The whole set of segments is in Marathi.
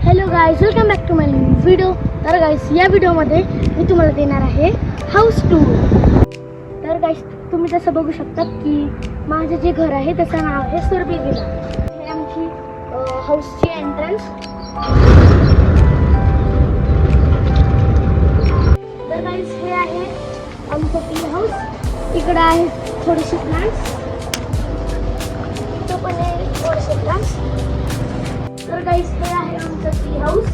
Hello guys, welcome back to my video. तर गाईज, या व्हिडिओमध्ये मी तुम्हाला देणार आहे हाऊस टूर. तर गाईज, तुम्ही जसं बघू शकतात की माझं जे घर आहे त्याचं नाव आहे सुरभी विला. हे आमची हाऊसची एंट्रन्स. तर गाईज, हे आहे आमचं टी हाऊस. इकडं आहे थोडेसे प्लांट्स, इथं पण आहे थोडेसे प्लांट्स. तर गाईज, हे आहे आमचं टी हाऊस.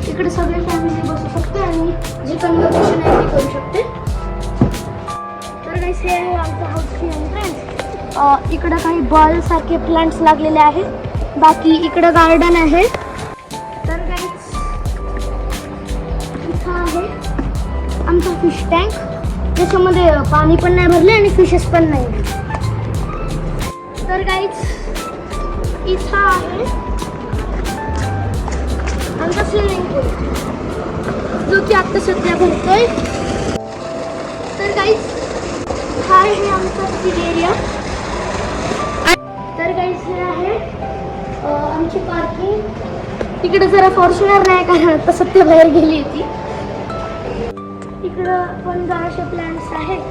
इकडे सगळे फॅमिली बसू शकते आणि जे कन्व्हर्सेशन आहे ते करू शकते. तर गाईज, हे आहे आमचं हाऊसची एंट्रन्स. इकडं काही बॉल सारखे प्लांट्स लागलेले आहेत. बाकी इकडं गार्डन आहे. तर गाईज, इथं आहे आमचा फिश टँक. त्याच्यामध्ये पाणी पण नाही भरले आणि फिशेस पण नाही. तर गाईज, इथं आहे आमचा स्विमिंग पूल, जो की आत्ता सध्या भरतोय. तर गाईज, हा आहे आमचा सीट एरिया. तर गाईज, हे आहे आमची पार्किंग. इकडे जरा फॉर्च्युनर नाही, कारण आता सध्या बाहेर गेली होती. इकडं पण जराशे प्लांट्स आहेत.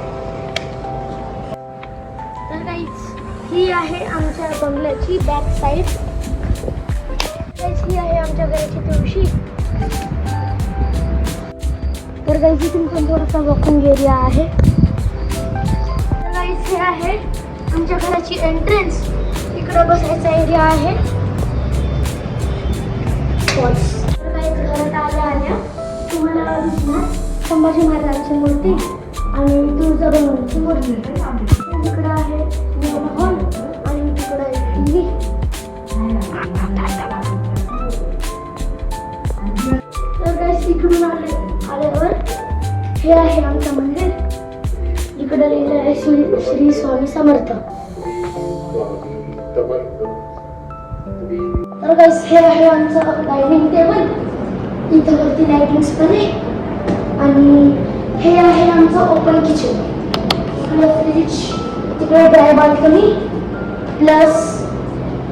तर गाईज, ही आहे आमच्या बंगल्याची बॅक साईड. ही आहे आमच्या घराची तुळशी. तर गाईज, इथून पण थोडासा वॉकिंग एरिया आहे. तर गाईज, हे आहे आमच्या घराची एंट्रन्स. इकडं बसायचा एरिया आहे. तर गाईज, घरात आल्या तुम्हाला दिसणार संभाजी महाराजांची मूर्ती आणि तुळजाभवानीची मूर्ती. इकडं आहे हॉल आणि तिकडं आहे टीव्ही. इकडून आल्यावर हे आहे आमचं मंदिर. इकडे लिहिलं आहे श्री स्वामी समर्थ. तर गाईस, हे आहे आमचं डायनिंग टेबल. इथं वरती लाइटिंग्स पण आहे. आणि हे आहे आमचं ओपन किचन. इकडे फ्रीज, तिकडे ड्राय बाल्कनी, प्लस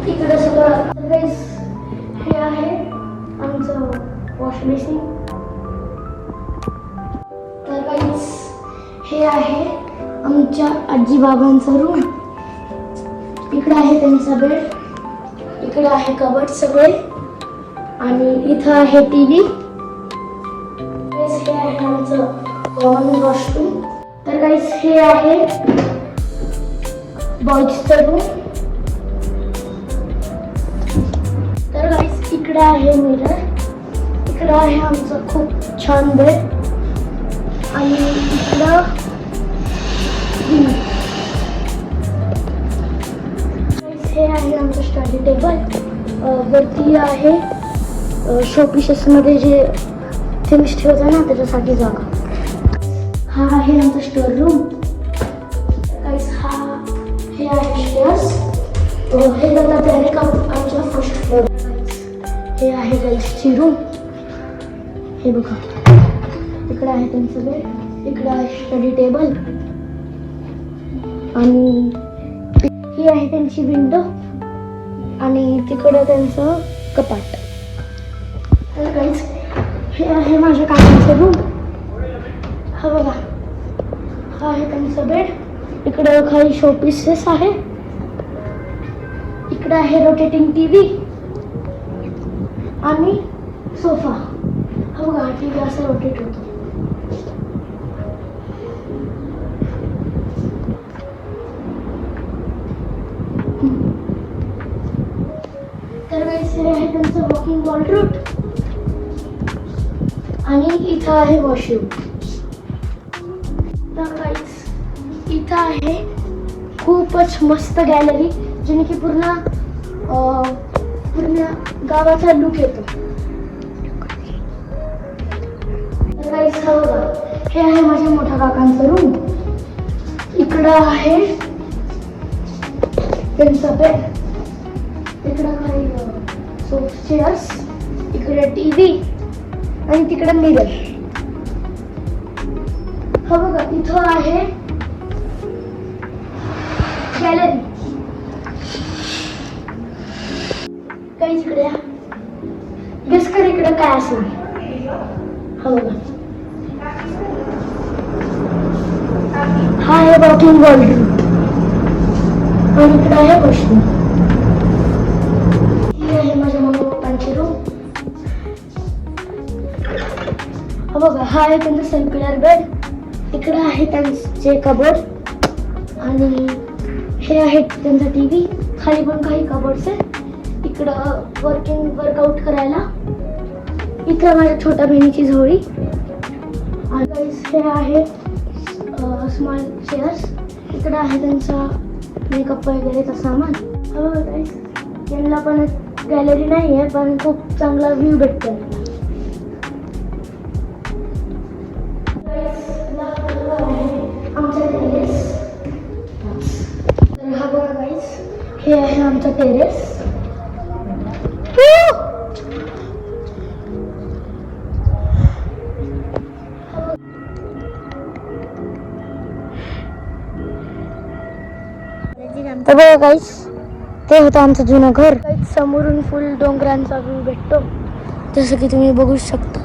इकडे सगळं. तर गाईस, हे आहे आमचं वॉश बेसिन. तर गाईज, हे आहे आमच्या आजी बाबांचा रूम. इकडे आहे त्यांचा बेड. इकडे आहे कबर्ड सगळे. आणि इथं आहे टीव्ही. हे आहे आमचं कॉमन वॉशरूम. तर गाईज, हे आहे बॉयजचं रूम. तर गाईज, इकडे आहे मिरर. इकडं आहे आमचं खूप छान बेड. आणि इकडं हे आहे आमचं स्टडी टेबल. वरती आहे शोपीसेस मध्ये जे थिंग्स ठेवतात ना, त्याच्यासाठी जागा. हा आहे आमचा स्टोर रूम. हे आहे स्टेअर्स. हे जातात डायरेक्ट आमच्या फर्स्ट फ्लोर. हे आहे गर्ल्सची रूम. हे बघा, इकडे आहे त्यांचं बेड. इकडे आहे स्टडी टेबल. आणि ही आहे त्यांची विंडो. आणि तिकडं त्यांचं कपाट. तर गाईज, हे आहे माझ्या काकांचं रूम. हा बघा, हा आहे त्यांचं बेड. इकडं काही शोपीसेस आहे. इकडे आहे रोटेटिंग टीव्ही आणि सोफा. हा बघा, टीव्ही असं रोटेट होतो. तर गाईस, हे आहे त्यांचं वॉकिंग वॉलरूट. आणि इथं आहे वॉशरूम. तर गाईस, इथं आहे खूपच मस्त गॅलरी, ज्याने की पूर्ण गावाचा लुक येतो. तर गाईस, हा बघा, हे आहे माझ्या मोठ्या काकांचं रूम. इकडं आहे त्यांचा बेड. इकडं काही सोफा चेअर्स. इकडे टीव्ही आणि तिकडे मिरर. हा बघा, इथं आहे गॅलरी. काही इकडे गेस कर इकडे काय असणार. हा बघा, हा आहे वॉकिंग वॉलरूम आणि इकडे आहे वॉशरूम. ही आहे माझ्या मम्मी पप्पांची रूम. हा बघा, हा आहे त्यांचा सर्क्युलर बेड. इकडे आहे त्यांचे कबोर्ड आणि हे आहे त्यांचा टीव्ही. खाली पण काही कबोर्ड्स आहे. इकडं वर्कआउट करायला. इकडं माझ्या छोट्या बहिणीची झोळी. आणि हे आहे स्मॉल चेअर्स. इकडं आहे त्यांचा मेकअप वगैरेचा सामान. हो गाईस, यांना पण गॅलरी नाही आहे पण खूप चांगला व्ह्यू भेटतो. आमचा टेरेस. तर हा बघा गाईस, हे आहे आमचा टेरेस. तर बघा गाईस, ते होतं आमचं जुनं घर. समोरून फुल डोंगरांचा व्ह्यू भेटतो, जसं की तुम्ही बघू शकता.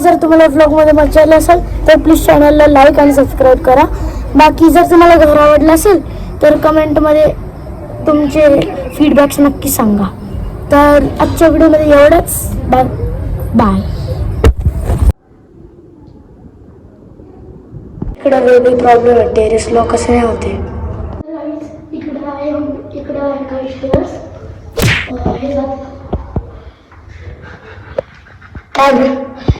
जर तुम्हाला व्लॉगमध्ये मजा आली असेल तर प्लीज चॅनलला लाईक आणि सबस्क्राईब करा. बाकी जर तुम्हाला घर आवडलं असेल तर कमेंटमध्ये तुमचे फीडबॅक्स नक्की सांगा. तर आजच्या व्हिडिओमध्ये एवढंच. Bye bye. इकडं वेगळी प्रॉब्लेम आहे, टेरेस लॉक कसं नाही होते. इकडं आहे काही स्टेअर्स. हे